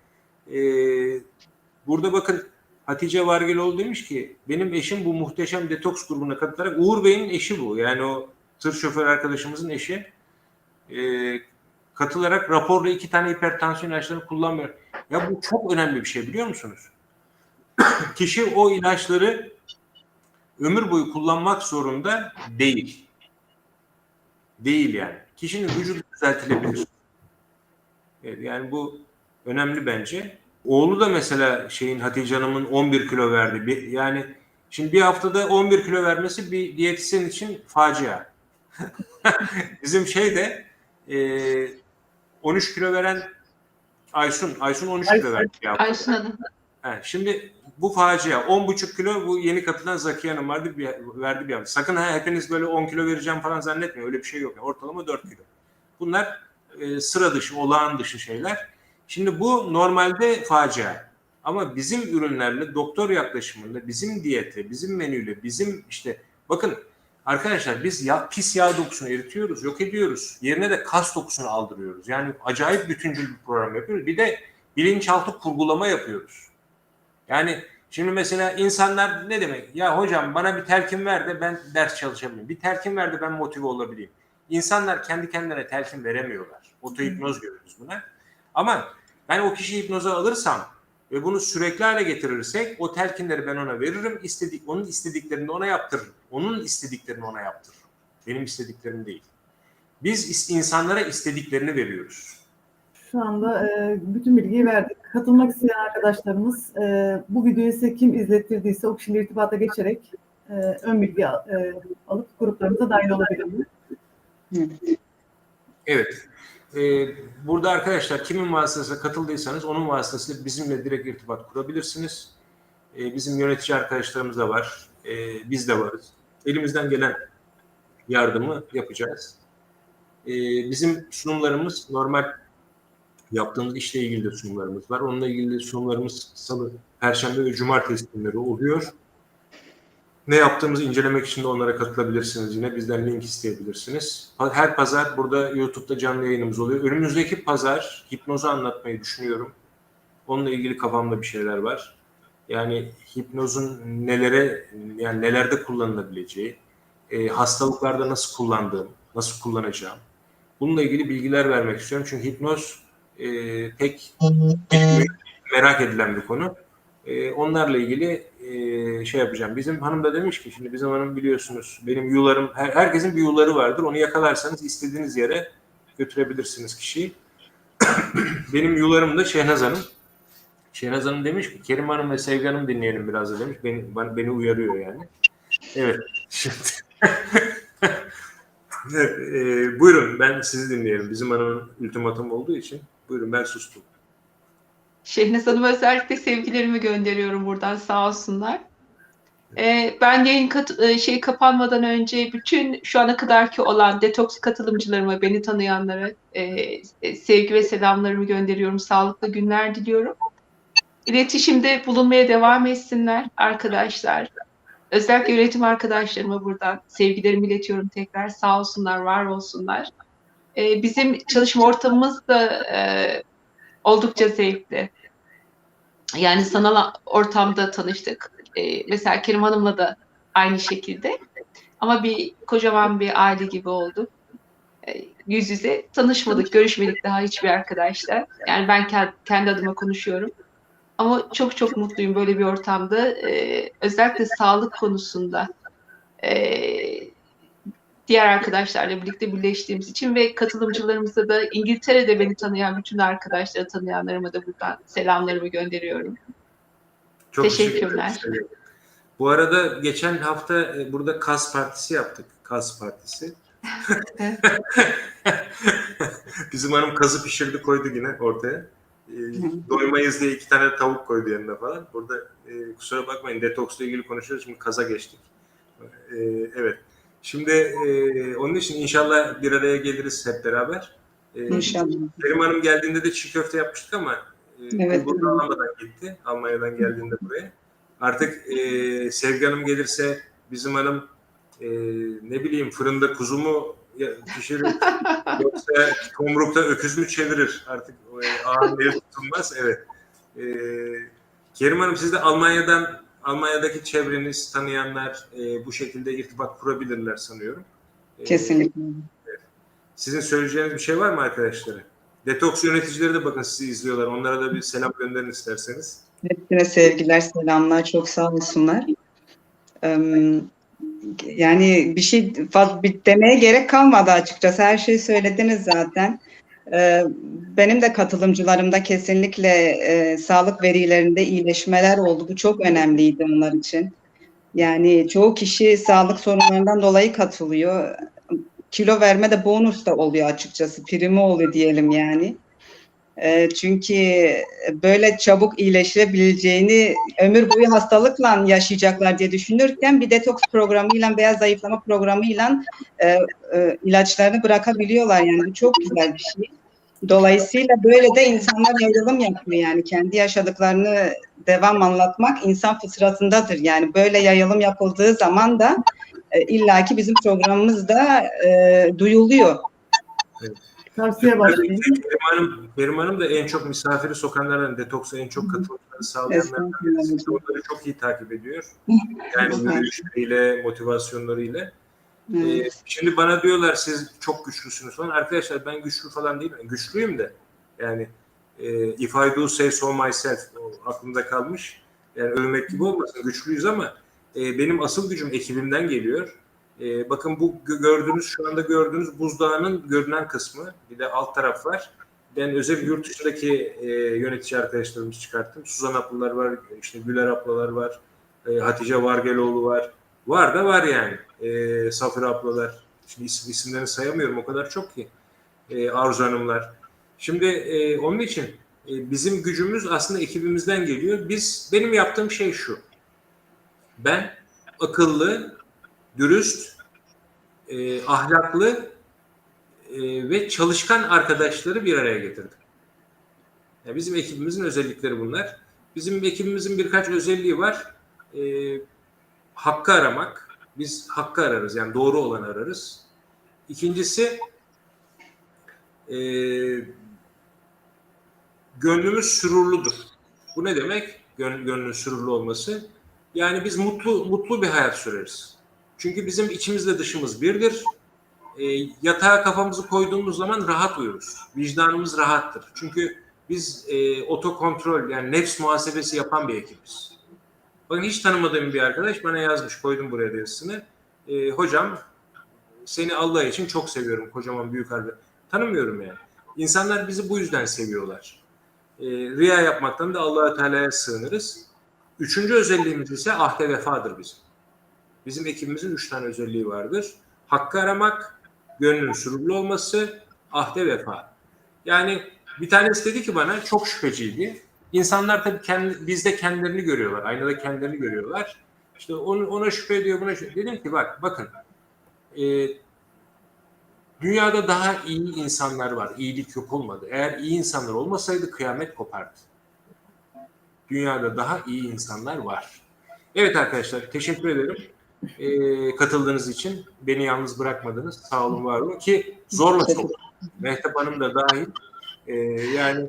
Burada bakın Hatice Vargeloğlu demiş ki benim eşim bu muhteşem detoks grubuna katılarak, Uğur Bey'in eşi bu. Yani o tır şoför arkadaşımızın eşi. Katılarak raporla 2 tane hipertansiyon ilaçlarını kullanmıyor. Ya bu çok önemli bir şey, biliyor musunuz? Kişi o ilaçları ömür boyu kullanmak zorunda değil. Değil yani. Kişinin vücudu düzeltilebilir. Evet, yani bu önemli bence. Oğlu da mesela Hatice Hanım'ın 11 kilo verdi. Yani şimdi bir haftada 11 kilo vermesi bir diyetisyen için facia. Bizim 13 kilo veren Aysun 13 kilo verdi. Aysun Hanım. Şimdi bu facia. 10,5 kilo bu yeni katılan Zakiye Hanım verdi bir hafta. Sakın hepiniz böyle 10 kilo vereceğim falan zannetmeyin. Öyle bir şey yok. Ortalama 4 kilo. Bunlar sıra dışı, olağan dışı şeyler. Şimdi bu normalde facia. Ama bizim ürünlerle, doktor yaklaşımında, bizim diyete, bizim menüyle, bizim bakın arkadaşlar biz pis yağ dokusunu eritiyoruz, yok ediyoruz. Yerine de kas dokusunu aldırıyoruz. Yani acayip bütüncül bir program yapıyoruz. Bir de bilinçaltı kurgulama yapıyoruz. Yani şimdi mesela insanlar ne demek? Ya hocam bana bir telkin ver de ben ders çalışabileyim. Bir telkin ver de ben motive olabileyim. İnsanlar kendi kendine telkin veremiyorlar. Otohipnoz görüyoruz buna. Ama ben o kişiyi hipnoza alırsam ve bunu sürekli hale getirirsek o telkinleri ben ona veririm. Onun istediklerini ona yaptırırım. Onun istediklerini ona yaptırırım. Benim istediklerim değil. Biz insanlara istediklerini veriyoruz. Şu anda bütün bilgiyi verdik. Katılmak isteyen arkadaşlarımız bu videoyu size kim izlettirdiyse o kişiyle irtibata geçerek ön bilgi alıp gruplarımıza dahil olabilirler. Evet. Evet. Burada arkadaşlar kimin vasıtasıyla katıldıysanız onun vasıtasıyla bizimle direkt irtibat kurabilirsiniz. Bizim yönetici arkadaşlarımız da var. Biz de varız. Elimizden gelen yardımı yapacağız. Bizim sunumlarımız normal yaptığımız işle ilgili de sunumlarımız var. Onunla ilgili sunumlarımız salı, perşembe ve cumartesi günleri oluyor. Ne yaptığımızı incelemek için de onlara katılabilirsiniz yine. Bizden link isteyebilirsiniz. Her pazar burada YouTube'da canlı yayınımız oluyor. Önümüzdeki pazar hipnozu anlatmayı düşünüyorum. Onunla ilgili kafamda bir şeyler var. Yani hipnozun nelerde kullanılabileceği, hastalıklarda nasıl kullandığım, nasıl kullanacağım. Bununla ilgili bilgiler vermek istiyorum. Çünkü hipnoz pek merak edilen bir konu. Onlarla ilgili şey yapacağım. Bizim hanım da demiş ki, şimdi bizim hanım biliyorsunuz benim yularım, herkesin bir yuları vardır. Onu yakalarsanız istediğiniz yere götürebilirsiniz kişiyi. Benim yularım da Şehnaz Hanım. Şehnaz Hanım demiş ki Kerim Hanım ve Sevgi Hanım dinleyelim biraz da demiş. Beni uyarıyor yani. Evet. Şimdi buyurun ben sizi dinleyelim. Bizim hanımın ultimatum olduğu için. Buyurun ben sustum. Şehnaz Hanım'a özellikle sevgilerimi gönderiyorum buradan, sağ olsunlar. Ben yayın kapanmadan önce bütün şu ana kadarki olan detoks katılımcılarıma, beni tanıyanlara sevgi ve selamlarımı gönderiyorum. Sağlıklı günler diliyorum. İletişimde bulunmaya devam etsinler arkadaşlar. Özellikle yönetim arkadaşlarıma buradan sevgilerimi iletiyorum tekrar. Sağ olsunlar, var olsunlar. Bizim çalışma ortamımız da oldukça zevkli. Yani sanal ortamda tanıştık. Mesela Kerim Hanım'la da aynı şekilde. Ama kocaman bir aile gibi olduk. Yüz yüze tanışmadık, görüşmedik daha hiçbir arkadaşla. Yani ben kendi adıma konuşuyorum. Ama çok çok mutluyum böyle bir ortamda. Özellikle sağlık konusunda diğer arkadaşlarla birlikte birleştiğimiz için ve katılımcılarımıza da İngiltere'de beni tanıyan bütün arkadaşları tanıyanlarıma da buradan selamlarımı gönderiyorum. Çok Teşekkürler. Bu arada geçen hafta burada Kaz Partisi yaptık. Kaz Partisi. Bizim hanım kazı pişirdi koydu yine ortaya. Doymayız diye 2 tane tavuk koydu yanına falan. Burada kusura bakmayın detoksla ilgili konuşuyoruz. Şimdi kaza geçtik. Evet. Şimdi onun için inşallah bir araya geliriz hep beraber. İnşallah. Kerim Hanım geldiğinde de çiğ köfte yapmıştık ama Evet. burada alamadan gitti. Almanya'dan geldiğinde buraya. Artık Sevgi Hanım gelirse bizim hanım ne bileyim fırında kuzu mu pişirir yoksa tomrukta öküz mü çevirir? Artık ağır el tutulmaz. Evet. Kerim Hanım siz de Almanya'daki çevreniz, tanıyanlar bu şekilde irtibat kurabilirler sanıyorum. Kesinlikle. Sizin söyleyeceğiniz bir şey var mı arkadaşlara? Detoks yöneticileri de bakın sizi izliyorlar. Onlara da bir selam gönderin isterseniz. Hepsine sevgiler, selamlar. Çok sağ olsunlar. Yani bir şey demeye gerek kalmadı açıkçası. Her şeyi söylediniz zaten. Benim de katılımcılarımda kesinlikle sağlık verilerinde iyileşmeler oldu. Bu çok önemliydi onlar için. Yani çoğu kişi sağlık sorunlarından dolayı katılıyor. Kilo verme de bonus da oluyor açıkçası. Primi oluyor diyelim yani. Çünkü böyle çabuk iyileşebileceğini, ömür boyu hastalıkla yaşayacaklar diye düşünürken bir detoks programıyla, beyaz zayıflama programıyla ilaçlarını bırakabiliyorlar. Yani bu çok güzel bir şey. Dolayısıyla böyle de insanlar yayılım yapıyor. Yani kendi yaşadıklarını devam anlatmak insan fıtratındadır. Yani böyle yayılım yapıldığı zaman da illaki bizim programımız da duyuluyor. Evet. Tavsiye başlayayım. Kerim Hanım da en çok misafiri sokanlardan, detoksa en çok katılımları sağlayanlardan birisi. Onları çok iyi takip ediyor. Yani yürüyüşleriyle, motivasyonlarıyla. Şimdi bana diyorlar siz çok güçlüsünüz falan. Arkadaşlar ben güçlü falan değilim. Güçlüyüm de. Yani if I do say so myself aklımda kalmış. Yani övmek gibi olmasın. Güçlüyüz ama benim asıl gücüm ekibimden geliyor. Bakın bu şu anda gördüğünüz buzdağının görünen kısmı. Bir de alt taraf var. Ben özel yurt dışındaki yönetici arkadaşlarımızı çıkarttım. Suzan ablalar var, işte Güler ablalar var, Hatice Vargeloğlu var. Var da var yani. Safir ablalar. Şimdi isimlerini sayamıyorum, o kadar çok ki. Arzu Hanımlar. Şimdi onun için bizim gücümüz aslında ekibimizden geliyor. Benim yaptığım şey şu. Ben akıllı, dürüst, ahlaklı ve çalışkan arkadaşları bir araya getirdim. Yani bizim ekibimizin özellikleri bunlar. Bizim ekibimizin birkaç özelliği var. Hakkı aramak. Biz hakkı ararız, yani doğru olanı ararız. İkincisi, gönlümüz sürurludur. Bu ne demek? Gönlün sürurlu olması. Yani biz mutlu bir hayat süreriz. Çünkü bizim içimizle dışımız birdir. Yatağa kafamızı koyduğumuz zaman rahat uyuruz. Vicdanımız rahattır. Çünkü biz otokontrol, yani nefs muhasebesi yapan bir ekibiz. Bakın, hiç tanımadığım bir arkadaş bana yazmış, koydum buraya yazısını. Hocam, seni Allah için çok seviyorum, kocaman büyük harbi. Tanımıyorum yani. İnsanlar bizi bu yüzden seviyorlar. Riya yapmaktan da Allah-u Teala'ya sığınırız. Üçüncü özelliğimiz ise ahde vefadır bizim. Bizim ekibimizin 3 tane özelliği vardır. Hakkı aramak, gönlün sürurlu olması, ahde vefa. Yani bir tanesi dedi ki bana, çok şüpheciydi. İnsanlar tabii bizde kendilerini görüyorlar, aynada kendilerini görüyorlar. İşte ona şüphe ediyor, buna şüphe. Dedim ki bakın, dünyada daha iyi insanlar var, iyilik yok olmadı. Eğer iyi insanlar olmasaydı kıyamet kopardı. Dünyada daha iyi insanlar var. Evet arkadaşlar, teşekkür ederim. Katıldığınız için, beni yalnız bırakmadınız. Sağ olun, var olun ki zorla soktum. Mehtap Hanım da dahil. Yani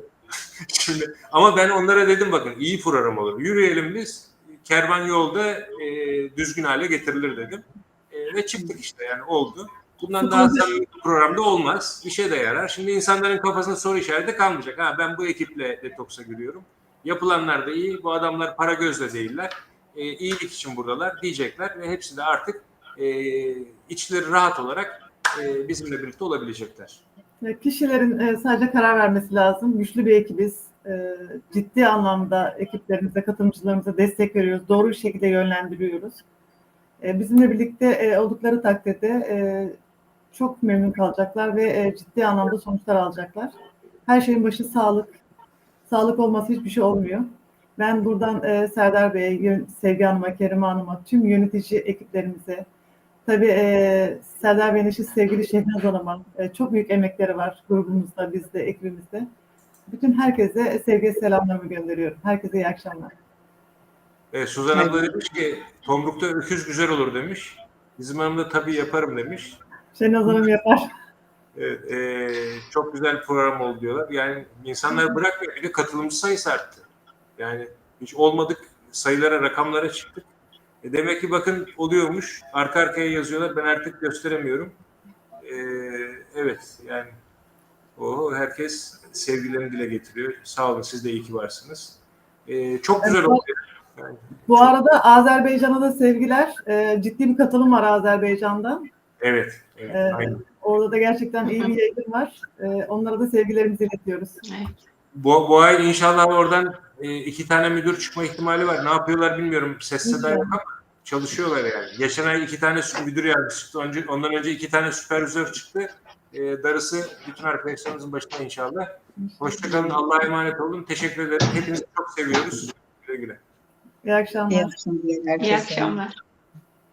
şimdi, ama ben onlara dedim, bakın iyi program olur. Yürüyelim biz. Kervan yolda düzgün hale getirilir dedim. Ve çıktık işte, yani oldu. Bundan daha samimi bir programda olmaz. Bir şey de yarar. Şimdi insanların kafasında soru işareti kalmayacak. Ben bu ekiple detoksa giriyorum. Yapılanlar da iyi. Bu adamlar para gözle değiller. İyilik için buradalar diyecekler ve hepsi de artık içleri rahat olarak bizimle birlikte olabilecekler. Kişilerin sadece karar vermesi lazım. Güçlü bir ekibiz. Ciddi anlamda ekiplerimize, katılımcılarımıza destek veriyoruz. Doğru bir şekilde yönlendiriyoruz. Bizimle birlikte oldukları takdirde çok memnun kalacaklar ve ciddi anlamda sonuçlar alacaklar. Her şeyin başı sağlık. Sağlık olması hiçbir şey olmuyor. Ben buradan Serdar Bey'e, Sevgi Hanım'a, Kerime Hanım'a, tüm yönetici ekiplerimize, tabii Serdar Bey'in eşi sevgili Şehnaz Hanım'a çok büyük emekleri var grubumuzda, bizde, ekibimizde. Bütün herkese sevgi selamlarımı gönderiyorum. Herkese iyi akşamlar. Suzan abla demiş ki, tomrukta öküz güzel olur demiş. Bizim hanım da tabii yaparım demiş. Şehnaz Hanım yapar. Evet, çok güzel program oldu diyorlar. Yani insanlar bırakmıyor. Bir de katılımcı sayısı arttı. Yani hiç olmadık sayılara, rakamlara çıktık. Demek ki bakın oluyormuş. Arka arkaya yazıyorlar. Ben artık gösteremiyorum. Evet, yani herkes sevgilerini dile getiriyor. Sağ olun, siz de iyi ki varsınız. Çok güzel oldu. Yani, bu arada Azerbaycan'a da sevgiler. Ciddi bir katılım var Azerbaycan'dan. Evet, aynen. Orada da gerçekten iyi bir yayın var. Onlara da sevgilerimizi iletiyoruz. Evet. Bu ay inşallah oradan 2 tane müdür çıkma ihtimali var. Ne yapıyorlar bilmiyorum. Ses seda yok ama çalışıyorlar yani. Geçen ay 2 tane müdür yardımcısı çıktı. Ondan önce 2 tane süpervizör çıktı. Darısı bütün arkadaşlarımızın başına inşallah. Hoşçakalın. Allah'a emanet olun. Teşekkür ederim. Hepinizi çok seviyoruz. Güle güle. İyi akşamlar. İyi akşamlar. İyi akşamlar.